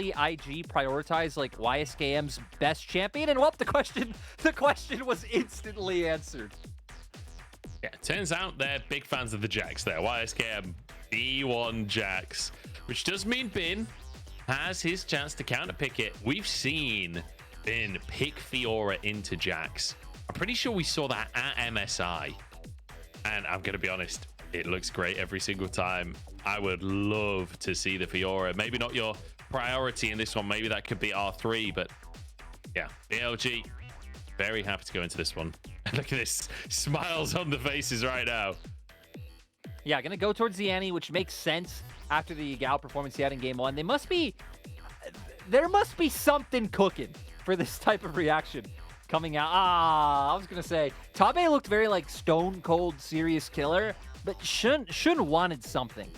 really IG prioritize like YSKM's best champion? And well, the question was instantly answered. Yeah, turns out they're big fans of the Jax there. YSKM B1 Jax, which does mean Bin has his chance to counterpick it. We've seen Bin pick Fiora into Jax. I'm pretty sure we saw that at MSI. And I'm going to be honest, it looks great every single time. I would love to see the Fiora. Maybe not your priority in this one. Maybe that could be R3, but yeah, BLG, very happy to go into this one. Look at this, smiles on the faces right now. Yeah, gonna go towards the Neny, which makes sense after the Yagao performance he had in game 1. There must be something cooking for this type of reaction coming out. I was gonna say Tabe looked very like stone cold serious killer, but Shun wanted something.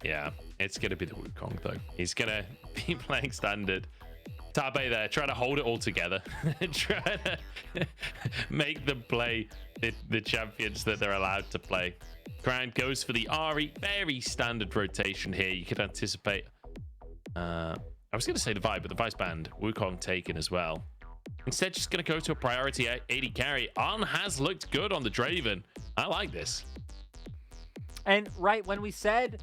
Yeah, it's gonna be the Wukong though. He's gonna be playing standard. Tabe there, trying to hold it all together, trying to make them play the champions that they're allowed to play. Cryin goes for the Ari, very standard rotation here. You could anticipate. I was going to say the Vibe, but the Vice Band, Wukong taken as well. Instead, just going to go to a priority 80 carry. Arn has looked good on the Draven. I like this. And right when we said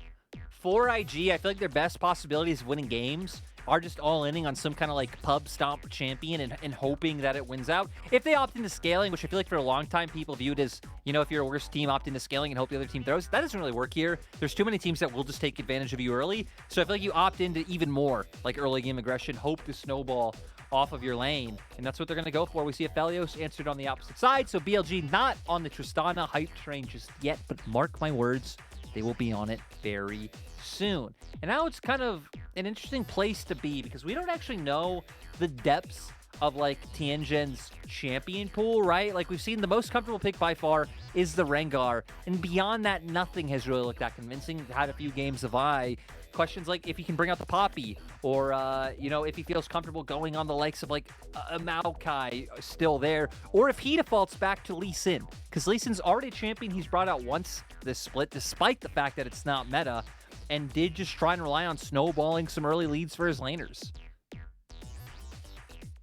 for IG, I feel like their best possibilities of winning games are just all inning on some kind of like pub stomp champion and hoping that it wins out. If they opt into scaling, which I feel like for a long time people viewed as, you know, if you're a worse team, opt into scaling and hope the other team throws. That doesn't really work here. There's too many teams that will just take advantage of you early. So I feel like you opt into even more like early game aggression, hope to snowball off of your lane. And that's what they're going to go for. We see Aphelios answered on the opposite side. So BLG not on the Tristana hype train just yet, but mark my words, they will be on it very soon. And now it's kind of an interesting place to be because we don't actually know the depths of like Tianzhen's champion pool, right? Like we've seen the most comfortable pick by far is the Rengar, and beyond that, nothing has really looked that convincing. Had a few games of eye. Questions like if he can bring out the Poppy, or you know, if he feels comfortable going on the likes of like a Maokai still there, or if he defaults back to Lee Sin, because Lee Sin's already a champion he's brought out once this split, despite the fact that it's not meta, and did just try and rely on snowballing some early leads for his laners.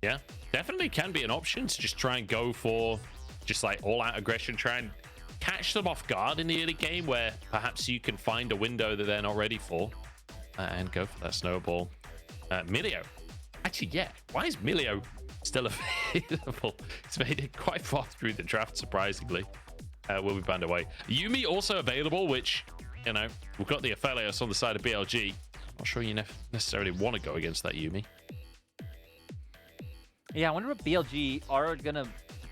Yeah, definitely can be an option to just try and go for just like all-out aggression, try and catch them off guard in the early game where perhaps you can find a window that they're not ready for and go for that snowball. Milio. Actually, yeah, why is Milio still available? He's made it quite far through the draft, surprisingly. Will be banned away. Yuumi also available, which, you know, we've got the Aphelios on the side of BLG. Not sure you necessarily want to go against that Yuumi. Yeah, I wonder what BLG are gonna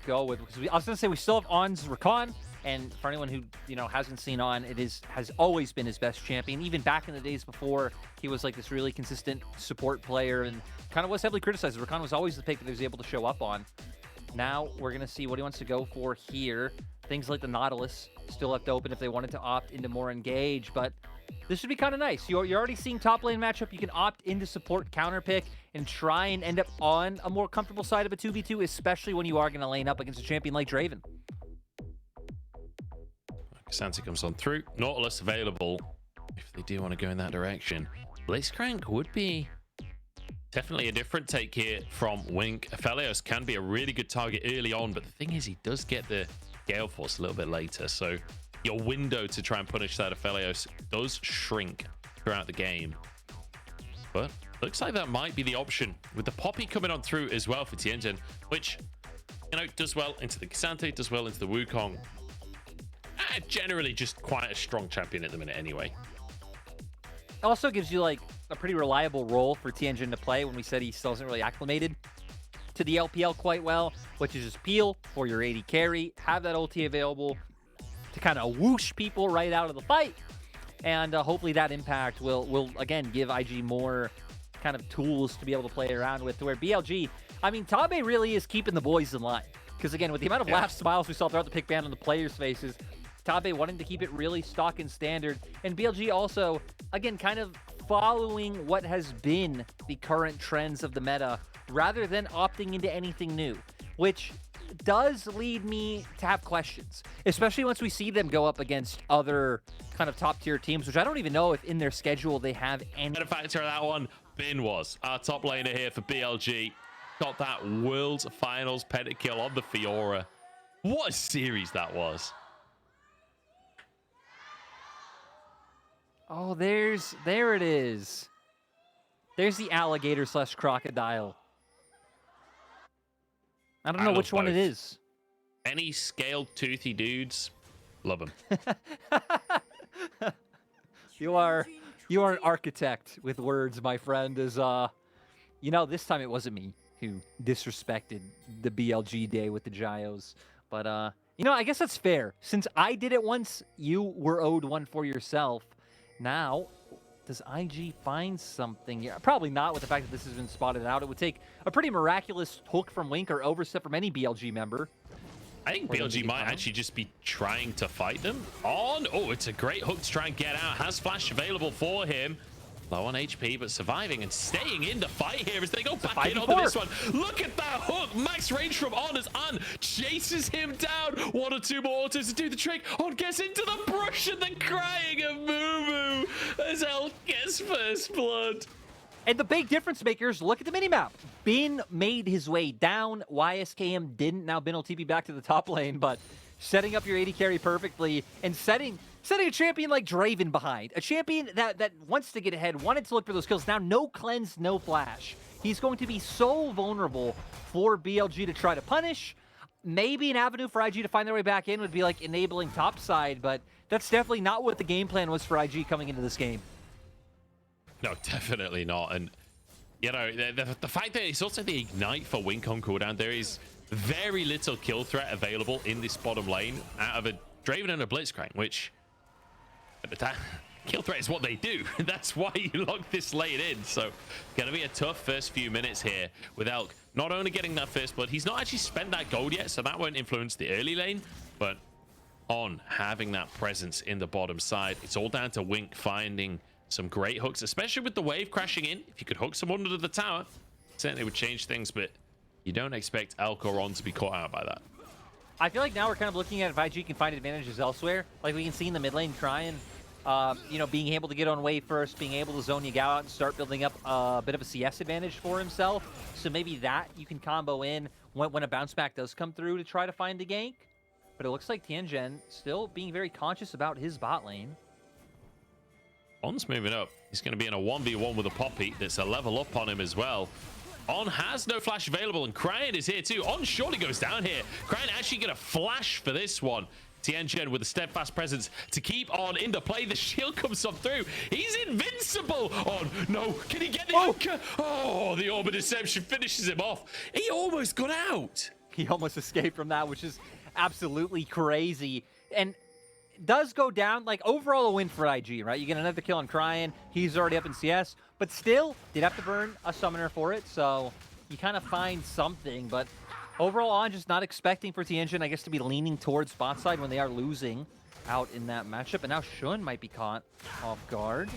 go with, because I was gonna say we still have On's Rakan, and for anyone who, you know, hasn't seen On, has always been his best champion, even back in the days before he was like this really consistent support player and kind of was heavily criticized. Rakan was always the pick that he was able to show up on. Now we're gonna see what he wants to go for here. Things like the Nautilus still left open if they wanted to opt into more engage, but this should be kind of nice. You're already seeing top lane matchup. You can opt into support counter pick and try and end up on a more comfortable side of a 2v2, especially when you are going to lane up against a champion like Draven. Santi comes on through. Nautilus available if they do want to go in that direction. Blitzcrank would be definitely a different take here from Wink. Aphelios can be a really good target early on, but the thing is he does get the Gale Force a little bit later, so your window to try and punish that Aphelios does shrink throughout the game. But looks like that might be the option with the Poppy coming on through as well for Tianzhen, which, you know, does well into the K'Sante, does well into the Wukong. Generally just quite a strong champion at the minute anyway. Also gives you like a pretty reliable role for Tianzhen to play when we said he still isn't really acclimated to the LPL quite well, which is just peel for your 80 carry, have that ulti available to kind of whoosh people right out of the fight, and hopefully that impact will again give IG more kind of tools to be able to play around with, to where BLG, I mean, Tabe really is keeping the boys in line, because again, with the amount of laugh smiles we saw throughout the pick ban on the players' faces, Tabe wanting to keep it really stock and standard, and BLG also, again, kind of following what has been the current trends of the meta rather than opting into anything new, which does lead me to have questions, especially once we see them go up against other kind of top-tier teams, which I don't even know if in their schedule they have any. And a factor of that one, Bin was our top laner here for BLG. Got that World's Finals pentakill on the Fiora. What a series that was. Oh, there it is. There's the alligator / crocodile. I don't know which one it is. Any scaled toothy dudes, love them. You are an architect with words, my friend. As you know, this time it wasn't me who disrespected the BLG day with the Gyos, but you know, I guess that's fair. Since I did it once, you were owed one for yourself. Now, does IG find something here? Probably not, with the fact that this has been spotted out. It would take a pretty miraculous hook from Wink or overstep from any BLG member. I think BLG might actually just be trying to fight them on. Oh, it's a great hook to try and get out. Has flash available for him. Low on HP, but surviving and staying in the fight here as they go back in onto this one. Look at that hook. Max range from On as On chases him down. 1 or 2 more autos to do the trick. On gets into the brush and then crying of Moo as Elk gets first blood. And the big difference makers, look at the minimap. Bin made his way down. YSKM didn't. Now Bin will TP back to the top lane, but setting up your AD carry perfectly and setting a champion like Draven behind. A champion that wants to get ahead, wanted to look for those kills. Now no cleanse, no flash. He's going to be so vulnerable for BLG to try to punish. Maybe an avenue for IG to find their way back in would be like enabling topside, but that's definitely not what the game plan was for IG coming into this game. No, definitely not. And, you know, the fact that it's also the Ignite for Wink on cooldown, there is very little kill threat available in this bottom lane out of a Draven and a Blitzcrank, which kill threat is what they do. That's why you lock this lane in. So, gonna be a tough first few minutes here with Elk. Not only getting that first blood, he's not actually spent that gold yet, so that won't influence the early lane, but On having that presence in the bottom side. It's all down to Wink finding some great hooks, especially with the wave crashing in. If you could hook someone under the tower, certainly would change things, but you don't expect Elk or On to be caught out by that. I feel like now we're kind of looking at if IG can find advantages elsewhere. Like we can see in the mid lane, Cryin, you know, being able to get on wave first, being able to zone Yagao out and start building up a bit of a CS advantage for himself. So maybe that you can combo in when a bounce back does come through to try to find the gank. But it looks like Tianzhen still being very conscious about his bot lane. On's moving up. He's going to be in a 1v1 with a Poppy. That's a level up on him as well. On has no flash available, and Cryin is here too. On surely goes down here. Cryin actually going to flash for this one. Tianzhen with a steadfast presence to keep On into play. The shield comes up through. He's invincible. On, no, can he get the anchor? Oh, the Orb of Deception finishes him off. He almost got out. He almost escaped from that, which is absolutely crazy. And does go down, like, overall a win for IG, right? You get another kill on Cryin. He's already up in CS, but still did have to burn a summoner for it, so you kind of find something. But overall, I'm just not expecting for Tianzhen, I guess, to be leaning towards bot side when they are losing out in that matchup. And now Shun might be caught off guard.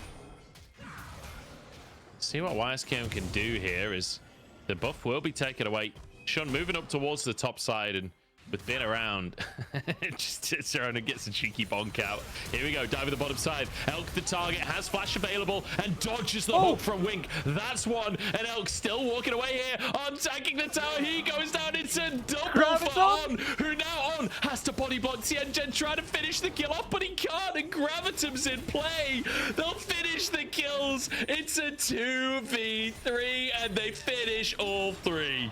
See what YSKM can do here is the buff will be taken away. Shun moving up towards the top side, and with Bin around, just sits around and gets a cheeky bonk out. Here we go, dive at the bottom side. Elk the target, has flash available, and dodges the hook from Wink. That's one, and Elk still walking away here. On tagging the tower, he goes down. It's a double for On, who now On has to body block Tianzhen, trying to finish the kill off, but he can't, and Gravitum's in play. They'll finish the kills. It's a 2v3, and they finish all 3.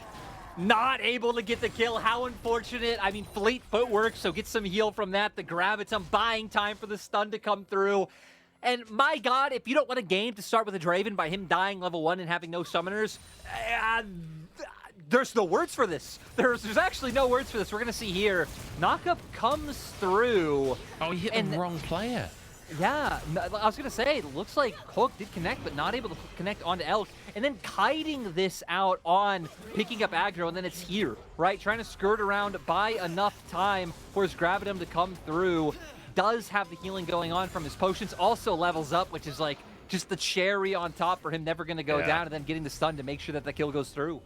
Not able to get the kill. How unfortunate. I mean, fleet footwork, so get some heal from that. The Gravitum buying time for the stun to come through. And my God, if you don't want a game to start with a Draven by him dying level 1 and having no summoners, there's no words for this. There's actually no words for this. We're going to see here. Knockup comes through. Oh, he hit the wrong player. Yeah, I was going to say, it looks like Hook did connect, but not able to connect onto Elk. And then kiting this out on picking up aggro, and then it's here, right? Trying to skirt around, buy enough time for his Gravitum to come through. Does have the healing going on from his potions. Also levels up, which is like just the cherry on top for him never going to go down, and then getting the stun to make sure that the kill goes through.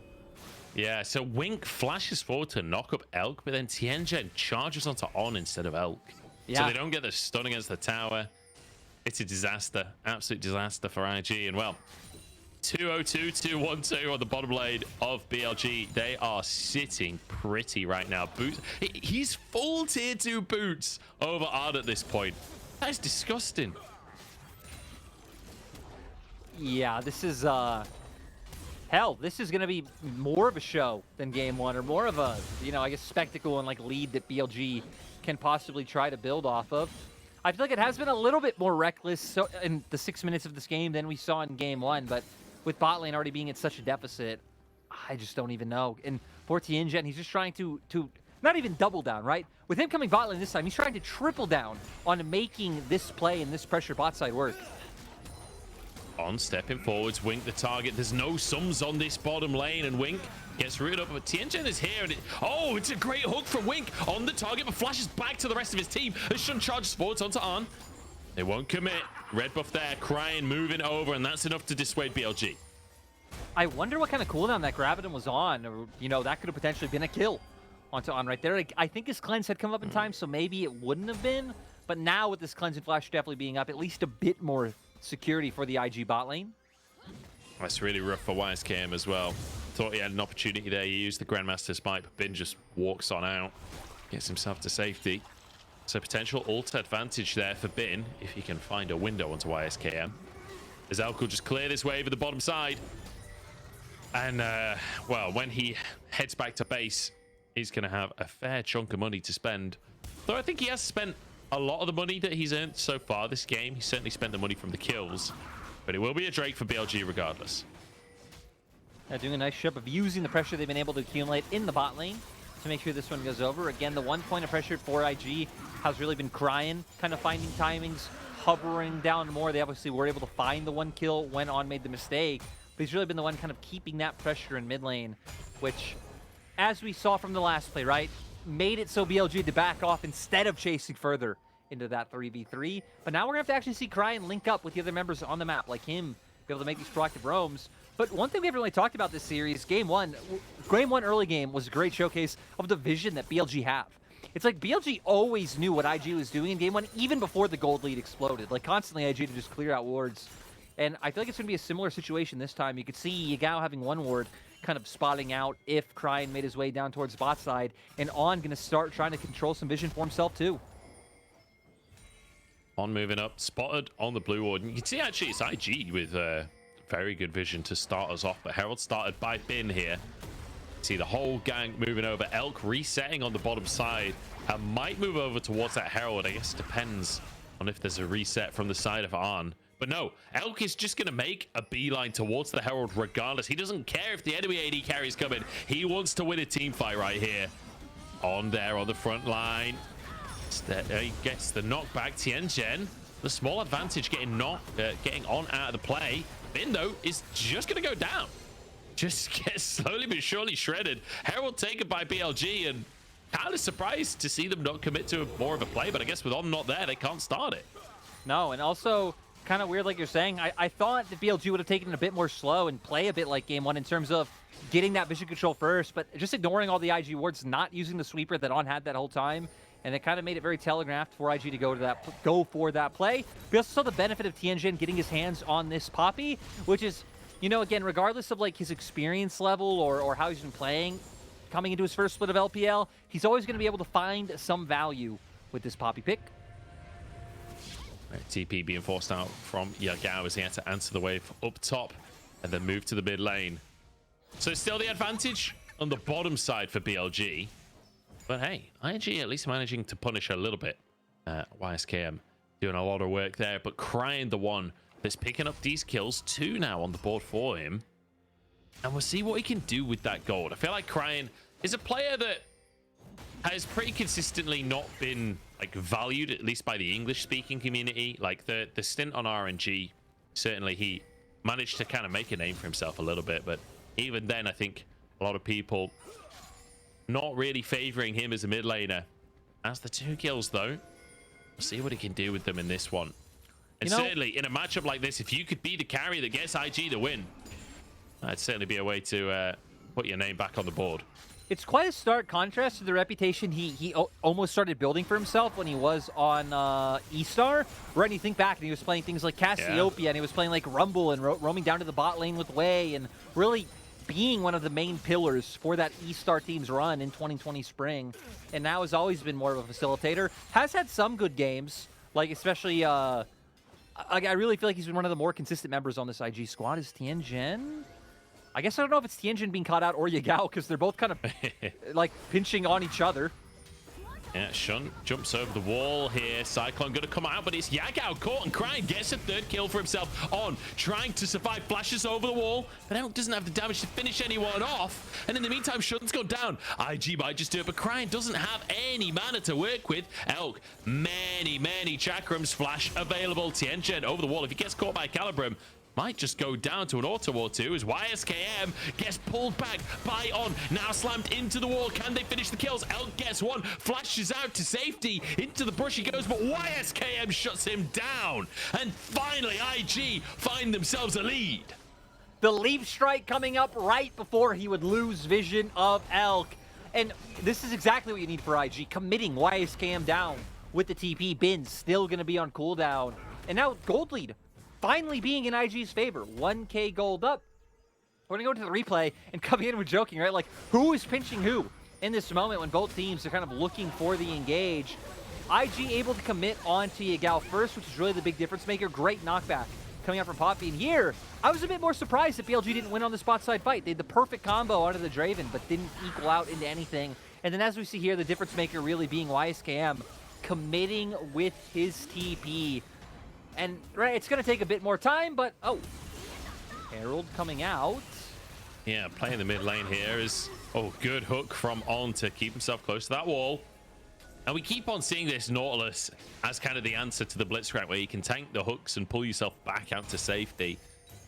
Yeah, so Wink flashes forward to knock up Elk, but then Tianzhen charges onto On instead of Elk. Yeah. So they don't get the stun against the tower. It's a disaster. Absolute disaster for IG. And well, 202, 212 on the bottom lane of BLG. They are sitting pretty right now. Boots. He's full tier 2 boots over Ard at this point. That is disgusting. Yeah, this is hell, this is gonna be more of a show than game one, or more of a, you know, I guess spectacle and like lead that BLG can possibly try to build off of. I feel like it has been a little bit more reckless in the 6 minutes of this game than we saw in game one, but with bot lane already being at such a deficit, I just don't even know. And for Tianzhen, he's just trying to not even double down, right? With him coming bot lane this time, he's trying to triple down on making this play and this pressure bot side work. On stepping forwards, Wink the target. There's no sums on this bottom lane, and Wink gets rooted up. But Tianzhen is here, and oh, it's a great hook from Wink on the target, but flashes back to the rest of his team. The Shun charges forwards onto On. They won't commit. Red buff there, Cryin moving over, and that's enough to dissuade BLG. I wonder what kind of cooldown that Graviton was on, or, you know, that could have potentially been a kill onto On right there. Like, I think his cleanse had come up in time, so maybe it wouldn't have been. But now with this cleansing flash definitely being up, at least a bit more security for the IG bot lane. That's really rough for YSKM as well. Thought he had an opportunity there. He used the Grandmaster Smite, but Bin just walks on out, gets himself to safety. So potential ult advantage there for Bin if he can find a window onto YSKM. As Elk will just clear this wave at the bottom side. And, well, when he heads back to base, he's going to have a fair chunk of money to spend. Though I think he has spent a lot of the money that he's earned so far this game. He certainly spent the money from the kills. But it will be a Drake for BLG regardless. Doing a nice job of using the pressure they've been able to accumulate in the bot lane to make sure this one goes over. Again, the 1 point of pressure for IG has really been Cryin, kind of finding timings, hovering down more. They obviously were able to find the 1 kill when On made the mistake. But he's really been the one kind of keeping that pressure in mid lane, which, as we saw from the last play, right, made it so BLG had to back off instead of chasing further into that 3v3. But now we're going to have to actually see Cryin link up with the other members on the map, like him, be able to make these proactive roams. But one thing we haven't really talked about this series, game one early game was a great showcase of the vision that BLG have. It's like BLG always knew what IG was doing in game one, even before the gold lead exploded. Like constantly IG to just clear out wards. And I feel like it's going to be a similar situation this time. You could see Yagao having 1 ward, kind of spotting out if Cryin made his way down towards bot side, and On going to start trying to control some vision for himself too. On moving up, spotted on the blue ward. And you can see actually it's IG with very good vision to start us off, but Herald started by Bin here. See the whole gang moving over. Elk resetting on the bottom side and might move over towards that Herald. I guess it depends on if there's a reset from the side of On. But no, Elk is just going to make a beeline towards the Herald regardless. He doesn't care if the enemy AD carries coming. He wants to win a team fight right here. On there on the front line. He gets the knockback. Tianzhen, the small advantage getting On out of the play. Bin, though, is just going to go down. Just gets slowly but surely shredded. Herald taken by BLG, and kind of surprised to see them not commit to more of a play. But I guess with On not there, they can't start it. No, and also kind of weird, like you're saying. I thought that BLG would have taken it a bit more slow and play a bit like game one in terms of getting that vision control first, but just ignoring all the IG wards, not using the sweeper that On had that whole time. And it kind of made it very telegraphed for IG to go for that play. We also saw the benefit of Tianzhen getting his hands on this Poppy, which is, you know, again, regardless of like his experience level or how he's been playing, coming into his first split of LPL, he's always going to be able to find some value with this Poppy pick. Right, TP being forced out from Yagao as he had to answer the wave up top and then move to the mid lane. So still the advantage on the bottom side for BLG. But hey, IG at least managing to punish a little bit. YSKM doing a lot of work there, but Cryin the one that's picking up these kills. 2 now on the board for him. And we'll see what he can do with that gold. I feel like Cryin is a player that has pretty consistently not been like valued, at least by the English-speaking community. Like the stint on RNG, certainly he managed to kind of make a name for himself a little bit. But even then, I think a lot of people not really favoring him as a mid laner. As the 2 kills, though, we'll see what he can do with them in this one. And certainly, in a matchup like this, if you could be the carry that gets IG the win, that'd certainly be a way to put your name back on the board. It's quite a stark contrast to the reputation he almost started building for himself when he was on E-Star. Right, and you think back, and he was playing things like Cassiopeia, and he was playing like Rumble and roaming down to the bot lane with Wei, and really being one of the main pillars for that E-Star team's run in 2020 spring. And now has always been more of a facilitator. Has had some good games, like especially, I really feel like he's been one of the more consistent members on this IG squad. Is Tianzhen? I guess I don't know if it's Tianzhen being caught out or Yagao, because they're both kind of like pinching on each other. Yeah, Shun jumps over the wall here. Cyclone going to come out, but it's Yagao caught, and Cryin gets a third kill for himself on trying to survive. Flashes over the wall, but Elk doesn't have the damage to finish anyone off. And in the meantime, Shun's gone down. IG might just do it, but Cryin doesn't have any mana to work with. Elk, many chakrams. Flash available. Tianzhen over the wall. If he gets caught by Calibrum, might just go down to an auto war 2 as YSKM gets pulled back by On. Now slammed into the wall. Can they finish the kills? Elk gets one. Flashes out to safety. Into the brush he goes, but YSKM shuts him down. And finally, IG find themselves a lead. The leaf strike coming up right before he would lose vision of Elk. And this is exactly what you need for IG. Committing YSKM down with the TP. Bin still going to be on cooldown. And now gold lead finally being in IG's favor. 1K gold up. We're going to go to the replay and coming in with joking, right? Like, who is pinching who in this moment when both teams are kind of looking for the engage? IG able to commit onto Yagao first, which is really the big difference maker. Great knockback coming out from Poppy. And here, I was a bit more surprised that BLG didn't win on the spot side fight. They had the perfect combo onto the Draven, but didn't equal out into anything. And then as we see here, the difference maker really being YSKM committing with his TP. And right, it's going to take a bit more time, but oh, Herald coming out. Yeah, playing the mid lane here is, oh, good hook from On to keep himself close to that wall. And we keep on seeing this Nautilus as kind of the answer to the Blitzcrank, where you can tank the hooks and pull yourself back out to safety.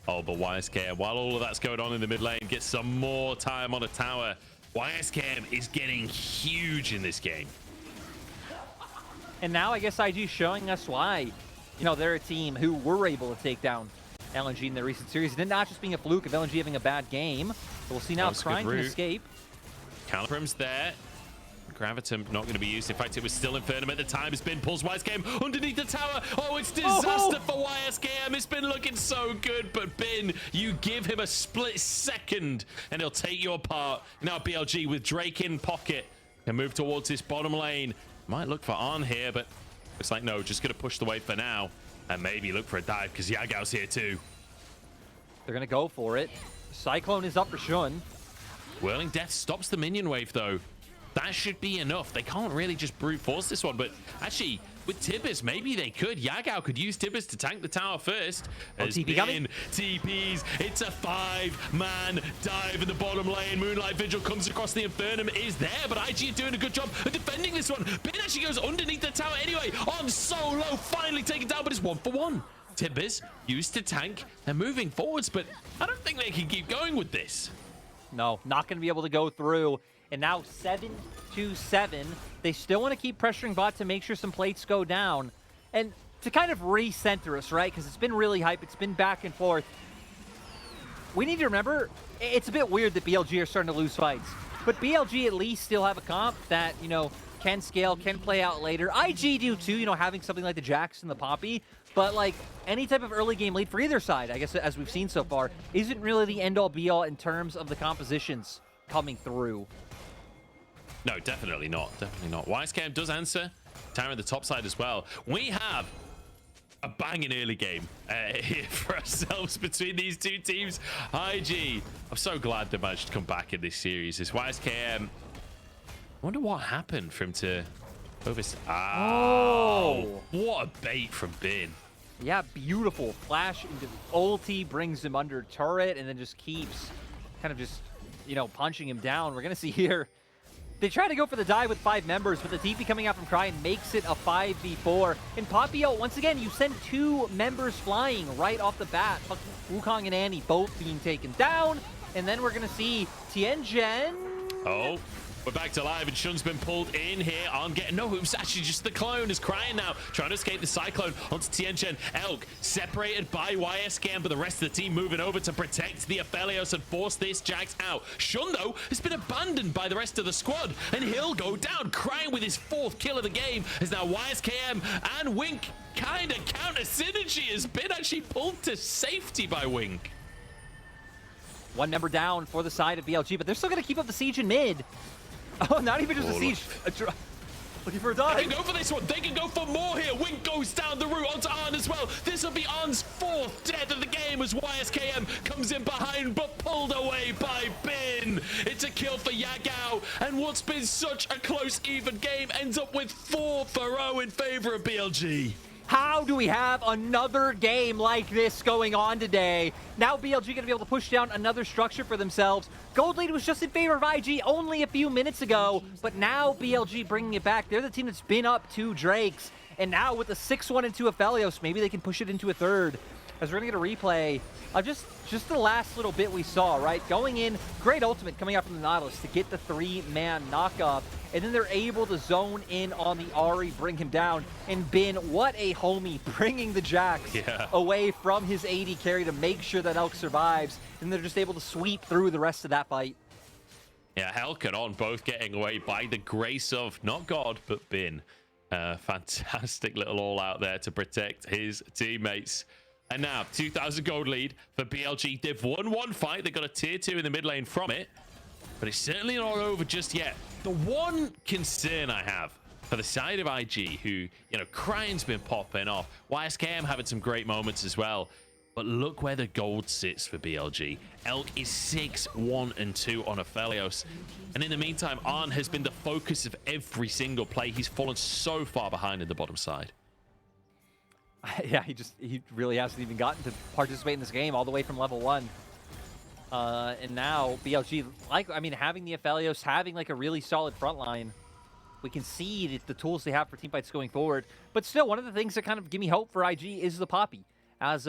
Oh, but YSKM, while all of that's going on in the mid lane, gets some more time on a tower. YSKM is getting huge in this game. And now I guess IG showing us why. You know, they're a team who were able to take down LNG in their recent series. And not just being a fluke of LNG having a bad game. But we'll see now if Cryin can escape. Calibrum's there. Gravitum not going to be used. In fact, it was still Infernum at the time. It's been Pulse YSKM underneath the tower. Oh, it's disaster for YSKM. It's been looking so good, but Bin, you give him a split second and he'll take your part. Now BLG with Drake in pocket and move towards this bottom lane. Might look for On here, but looks like no, just going to push the wave for now and maybe look for a dive because Yagao's here too. They're going to go for it. Cyclone is up for Shun. Whirling Death stops the minion wave though. That should be enough. They can't really just brute force this one, but actually with Tibbers, maybe they could. Yagao could use Tibbers to tank the tower first. As TP coming. TPs, it's a 5-man dive in the bottom lane. Moonlight Vigil comes across. The Infernum is there, but IG are doing a good job of defending this one. Bin actually goes underneath the tower anyway. On so low, finally taken down, but it's 1-for-1. Tibbers used to tank. They're moving forwards, but I don't think they can keep going with this. No, not going to be able to go through. And now 7-7. They still want to keep pressuring bot to make sure some plates go down. And to kind of recenter us, right? Because it's been really hype. It's been back and forth. We need to remember, it's a bit weird that BLG are starting to lose fights. But BLG at least still have a comp that, you know, can scale, can play out later. IG do too, you know, having something like the Jax and the Poppy. But, like, any type of early game lead for either side, I guess, as we've seen so far, isn't really the end-all be-all in terms of the compositions coming through. No, definitely not. Definitely not. YSKM does answer. Tower on the top side as well. We have a banging early game here for ourselves between these two teams. IG, I'm so glad they managed to come back in this series. This YSKM, I wonder what happened for him to Oh, what a bait from Bin. Yeah, beautiful. Flash into ulti, brings him under turret, and then just keeps kind of just, you know, punching him down. We're going to see here. They try to go for the dive with 5 members, but the TP coming out from Cryin makes it a 5v4. And Papio, once again, you send 2 members flying right off the bat. Wukong and Neny both being taken down. And then we're going to see Tianzhen. Oh, We're back to live, and Shun's been pulled in here on getting... No, it was actually just the clone is Cryin now, trying to escape the Cyclone onto Tianzhen. Elk separated by YSKM, but the rest of the team moving over to protect the Aphelios and force this Jax out. Shun, though, has been abandoned by the rest of the squad, and he'll go down. Cryin with his 4th kill of the game is now YSKM, and Wink kind of counter synergy has been actually pulled to safety by Wink. One member down for the side of BLG, but they're still going to keep up the siege in mid. Oh, not even just a siege. Looking for a dive. They can go for this one. They can go for more here. Wink goes down the route onto Arn as well. This will be Arn's 4th death of the game as YSKM comes in behind, but pulled away by Bin. It's a kill for Yagao, and what's been such a close, even game ends up with 4 for 0 in favor of BLG. How do we have another game like this going on today? Now BLG going to be able to push down another structure for themselves. Gold lead was just in favor of IG only a few minutes ago, but now BLG bringing it back. They're the team that's been up 2 Drakes, and now with a 6-1 and 2 Aphelios, maybe they can push it into a 3rd. As we're going to get a replay of just the last little bit we saw, right? Going in, great ultimate coming out from the Nautilus to get the 3-man knockoff, and then they're able to zone in on the Ahri, bring him down, and Bin, what a homie, bringing the Jax away from his AD carry to make sure that Elk survives, and they're just able to sweep through the rest of that fight. Yeah, Elk and On both getting away by the grace of, not God, but Bin. Fantastic little all out there to protect his teammates. And now, 2,000 gold lead for BLG. They've won one fight. They got a tier 2 in the mid lane from it. But it's certainly not over just yet. The one concern I have for the side of IG, who, you know, Cryin's been popping off. YSKM having some great moments as well. But look where the gold sits for BLG. Elk is 6-1 and 2 on Aphelios. And in the meantime, Arn has been the focus of every single play. He's fallen so far behind in the bottom side. Yeah, he really hasn't even gotten to participate in this game all the way from level 1. And now BLG, having the Aphelios, having like a really solid front line, we can see the tools they have for teamfights going forward. But still, one of the things that kind of give me hope for IG is the Poppy. As,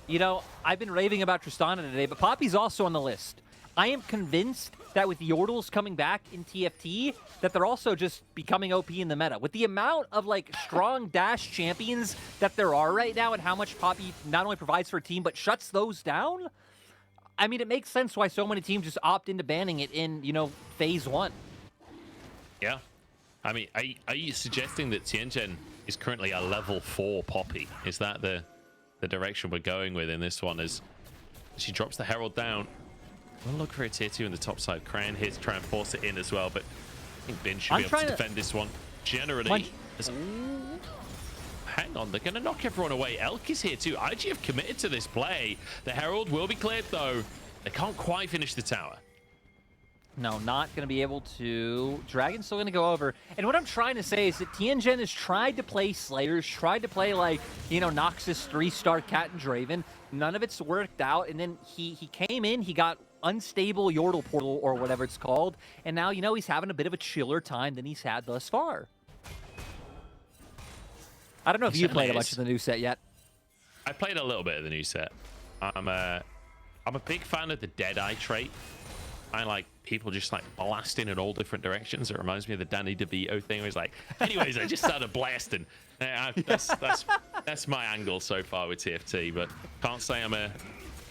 you know, I've been raving about Tristana today, but Poppy's also on the list. I am convinced that with the Yordles coming back in TFT, that they're also just becoming OP in the meta. With the amount of, like, strong dash champions that there are right now and how much Poppy not only provides for a team, but shuts those down, I mean, it makes sense why so many teams just opt into banning it in, you know, phase 1. Yeah. I mean, are you suggesting that Tianzhen is currently a level 4 Poppy? Is that the direction we're going with in this one? As she drops the Herald down. We'll look for a tier 2 in the top side. Cryin here to try and force it in as well, but I think Bin should be able to defend this one. Generally, hang on, they're going to knock everyone away. Elk is here too. IG have committed to this play. The Herald will be cleared though. They can't quite finish the tower. No, not going to be able to. Dragon's still going to go over. And what I'm trying to say is that Tianzhen has tried to play Slayers, tried to play like, you know, Noxus 3-star Cat and Draven. None of it's worked out. And then he came in, he got unstable Yordle portal or whatever it's called. And now, you know, he's having a bit of a chiller time than he's had thus far. I don't know if you played a bunch of the new set yet. I played a little bit of the new set. I'm a big fan of the Deadeye trait. I like people just like blasting in all different directions. It reminds me of the Danny DeVito thing where he's like, anyways, I just started blasting. That's my angle so far with TFT, but can't say I'm a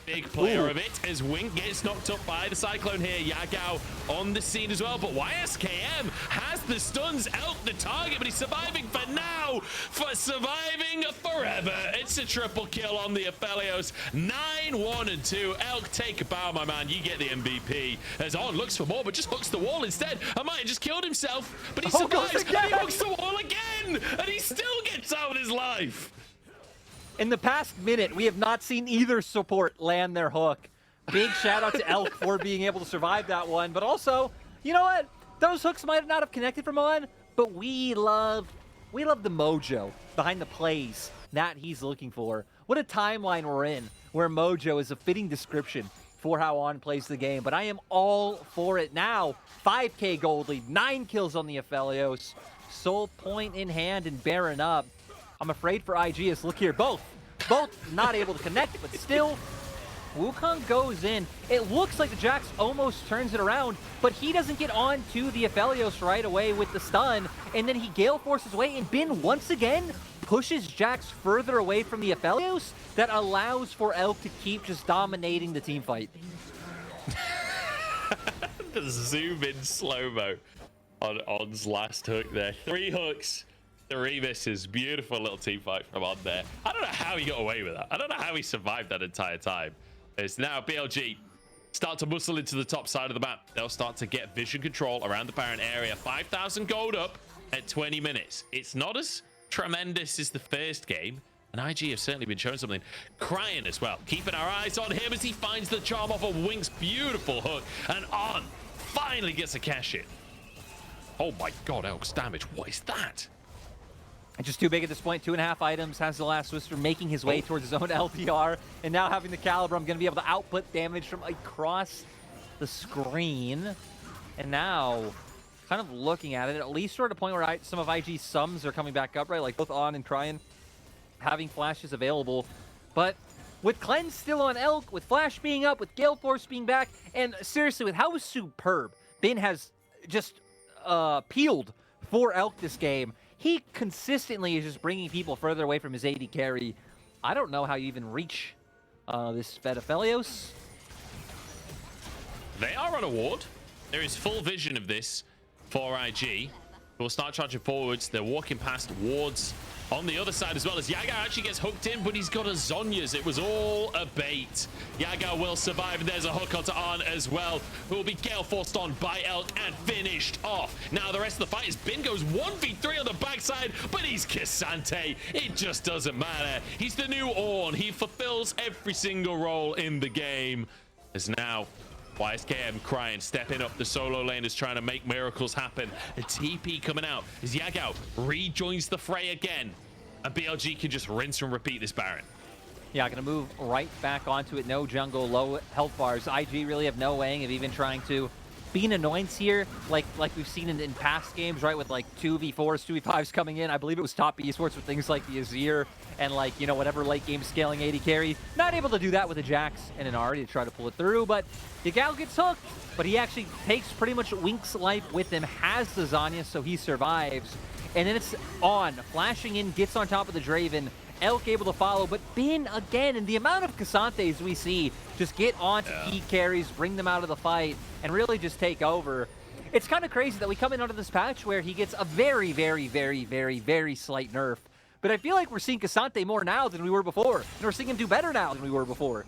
big player of it as Wink gets knocked up by the Cyclone here. Yagao on the scene as well, but YSKM has the stuns. Elk the target, but he's surviving for now, for surviving forever. It's a triple kill on the Aphelios. 9-1 and 2. Elk, take a bow, my man. You get the MVP. As On looks for more, but just hooks the wall instead. I might have just killed himself, but he survives, and he hooks the wall again, and he still gets out of his life. In the past minute, we have not seen either support land their hook. Big shout out to Elk for being able to survive that one. But also, you know what? Those hooks might not have connected from On, but we love the mojo behind the plays that he's looking for. What a timeline we're in, where mojo is a fitting description for how On plays the game. But I am all for it now. 5K gold lead, 9 kills on the Aphelios. Soul point in hand and Baron up. I'm afraid for IG is, look here, both not able to connect, but still Wukong goes in. It looks like the Jax almost turns it around, but he doesn't get on to the Aphelios right away with the stun, and then he Gale Forces away, and Bin once again pushes Jax further away from the Aphelios. That allows for Elk to keep just dominating the team fight. The zoom in slow-mo on On's last hook there. 3 hooks, 3 misses. Beautiful little team fight from On there. I don't know how he got away with that. I don't know how he survived that entire time. It's now BLG start to muscle into the top side of the map. They'll start to get vision control around the Baron area. 5,000 gold up at 20 minutes. It's not as tremendous as the first game, and IG have certainly been showing something. Cryin as well, keeping our eyes on him as he finds the charm off of Wink's beautiful hook, and On finally gets a cash in. Oh my god, Elk's damage, what is that? And just too big at this point. 2.5 items, has the last Whisper making his way towards his own LPR, and now having the Caliber, I'm going to be able to output damage from across the screen. And now, kind of looking at it, at least we're at a point where some of IG's sums are coming back up, right? Like both On and Cryin having flashes available. But with Cleanse still on Elk, with Flash being up, with Gale Force being back, and seriously, with how superb Bin has just peeled for Elk this game, he consistently is just bringing people further away from his AD carry. I don't know how you even reach this Fed Aphelios. They are on a ward. There is full vision of this for IG. We'll start charging forwards. They're walking past wards on the other side as well, as Yagao actually gets hooked in, but he's got a Zhonya's. It was all a bait. Yagao will survive, and there's a hook onto On as well, who will be Gale forced on by Elk and finished off. Now the rest of the fight is Bin goes 1v3 on the backside, but he's K'Sante. It just doesn't matter. He's the new Ornn. He fulfills every single role in the game. As now YSKM Cryin stepping up the solo lane, is trying to make miracles happen. The TP coming out as Yagao rejoins the fray again, and BLG can just rinse and repeat this Baron. Yeah, gonna move right back onto it. No jungle, low health bars. IG really have no way of even trying to be an annoyance here, like we've seen in past games, right? With like 2v4s, 2v5s coming in. I believe it was top esports with things like the Azir and like, you know, whatever late game scaling AD carry. Not able to do that with a Jax and an Ahri to try to pull it through, but Yagao gets hooked, but he actually takes pretty much Wink's life with him, has the Zhonya, so he survives. And then it's On, flashing in, gets on top of the Draven. Elk able to follow, but Bin again, and the amount of K'Santes we see just get onto key carries, bring them out of the fight, and really just take over. It's kind of crazy that we come in onto this patch where he gets a very, very, very, very, very slight nerf. But I feel like we're seeing K'Sante more now than we were before, and we're seeing him do better now than we were before.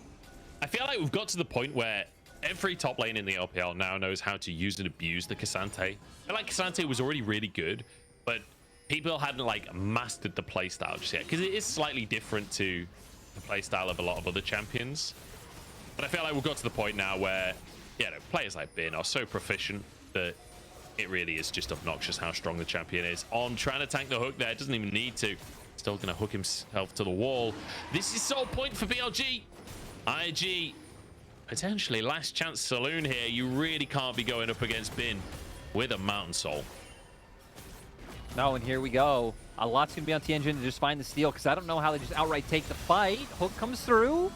I feel like we've got to the point where every top lane in the LPL now knows how to use and abuse the K'Sante. I feel like K'Sante was already really good, but people hadn't like mastered the playstyle just yet, because it is slightly different to the playstyle of a lot of other champions. But I feel like we've got to the point now where, you know, players like Bin are so proficient that it really is just obnoxious how strong the champion is. On trying to tank the hook there, doesn't even need to. Still gonna hook himself to the wall. This is sole point for BLG. IG, potentially last chance saloon here. You really can't be going up against Bin with a Mountain Soul. No, and here we go. A lot's going to be on Tianzhen to just find the steal, because I don't know how they just outright take the fight. Hook comes through.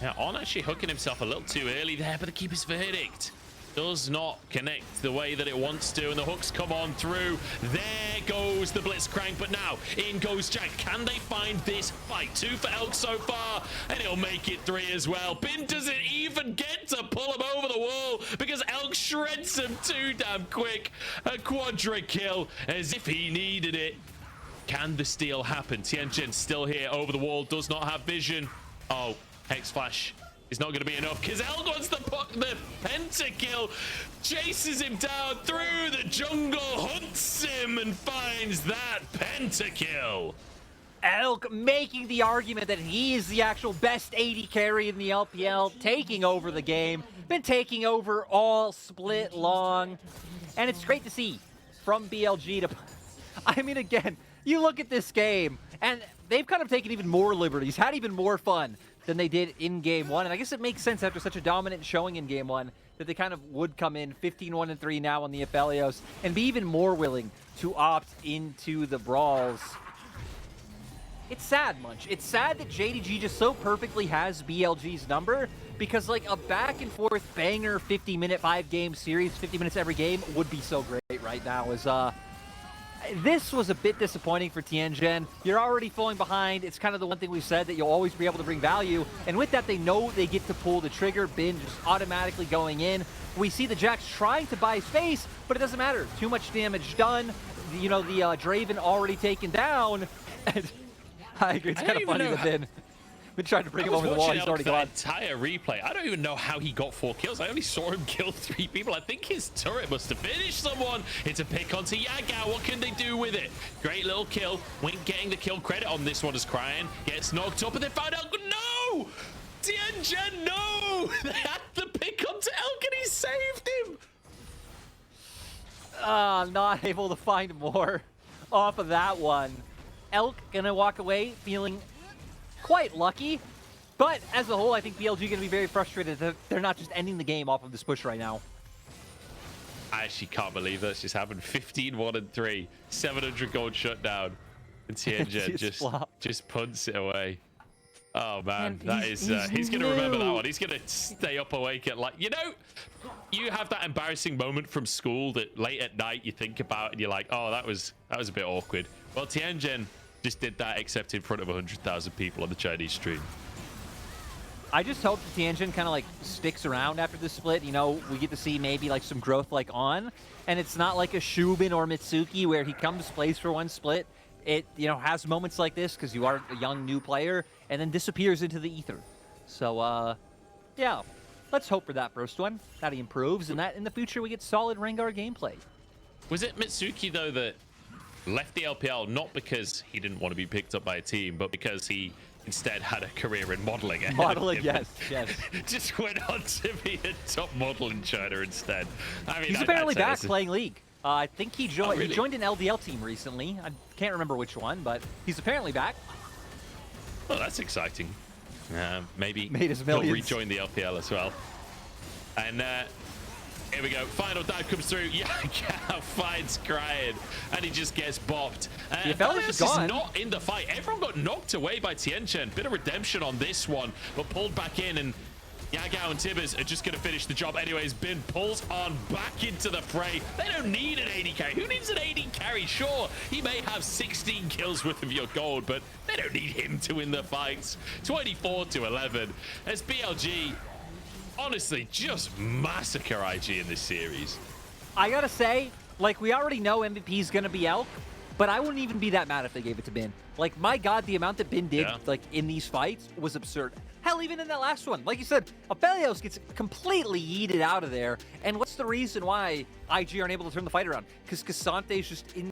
Yeah, On actually hooking himself a little too early there, but the keeper's verdict does not connect the way that it wants to, and the hooks come on through. There goes the Blitzcrank, but now in goes Jack. Can they find this fight? 2 for Elk so far, and he'll make it 3 as well. Bin doesn't even get to pull him over the wall because Elk shreds him too damn quick. A quadra kill as if he needed it. Can the steal happen? Tianzhen still here over the wall, does not have vision. Oh, Hex Flash is not going to be enough because Elk wants the pentakill, chases him down through the jungle, hunts him and finds that pentakill. Elk making the argument that he is the actual best AD carry in the LPL, taking over the game, been taking over all split long, and it's great to see from BLG to, I mean, again, you look at this game and they've kind of taken even more liberties, had even more fun than they did in Game 1. And I guess it makes sense after such a dominant showing in Game 1 that they kind of would come in 15-1-3 now on the Aphelios and be even more willing to opt into the brawls. It's sad, Munch. It's sad that JDG just so perfectly has BLG's number, because like a back and forth banger 50-minute 5-game series, 50 minutes every game would be so great right now. This was a bit disappointing for Tianzhen. You're already falling behind. It's kind of the one thing we've said, that you'll always be able to bring value. And with that, they know they get to pull the trigger. Bin just automatically going in. We see the Jax trying to buy space, but it doesn't matter. Too much damage done. You know, the Draven already taken down. And I agree, it's kind of funny that Bin been trying to bring him over the wall. He's already gone. Entire replay. I don't even know how he got 4 kills. I only saw him kill 3 people. I think his turret must have finished someone. It's a pick onto Yagao. What can they do with it? Great little kill. Wink getting the kill credit on this one as Cryin gets knocked up, and they find out. No! Tianzhen, no! They had the pick onto Elk, and he saved him. Not able to find more off of that one. Elk gonna walk away feeling quite lucky, but as a whole, I think BLG gonna be very frustrated that they're not just ending the game off of this push right now. I actually can't believe that's just happened. 15-1-3, 700 gold shutdown, and Tianzhen just punts it away. Oh man, that is he's gonna remember that one. He's gonna stay up awake at, like, you know, you have that embarrassing moment from school that late at night you think about and you're like, oh, that was a bit awkward. Well, Tianzhen just did that, except in front of 100,000 people on the Chinese stream. I just hope that Tianzhen kind of like sticks around after the split. You know, we get to see maybe like some growth like on, and it's not like a Shubin or Mitsuki where he comes, plays for one split. It, you know, has moments like this because you are a young new player, and then disappears into the ether. So, yeah, let's hope for that first one, that he improves, and that in the future we get solid Rengar gameplay. Was it Mitsuki, though, that left the LPL not because he didn't want to be picked up by a team, but because he instead had a career in modeling? Modeling, yes. Just went on to be a top model in China instead. I mean, he's apparently back playing League. I think he joined. Oh, really? He joined an LDL team recently. I can't remember which one, but he's apparently back. Oh, that's exciting. Maybe Made his he'll millions. rejoin the LPL as well. And here we go. Final dive comes through. Yagao finds Cryin, and he just gets bopped. Felix is gone. Not in the fight. Everyone got knocked away by Tianzhen. Bit of redemption on this one, but pulled back in, and Yagao and Tibbers are just going to finish the job anyways. Bin pulls on back into the fray. They don't need an 80 carry. Who needs an 80 carry? Sure, he may have 16 kills worth of your gold, but they don't need him to win the fights. 24-11 as BLG honestly just massacre IG in this series. I gotta say, like, we already know MVP is gonna be Elk, but I wouldn't even be that mad if they gave it to Bin. Like, my God, the amount that Bin did, like, in these fights was absurd. Hell, even in that last one, like you said, Aphelios gets completely yeeted out of there. And what's the reason why IG aren't able to turn the fight around? Because Casante's just in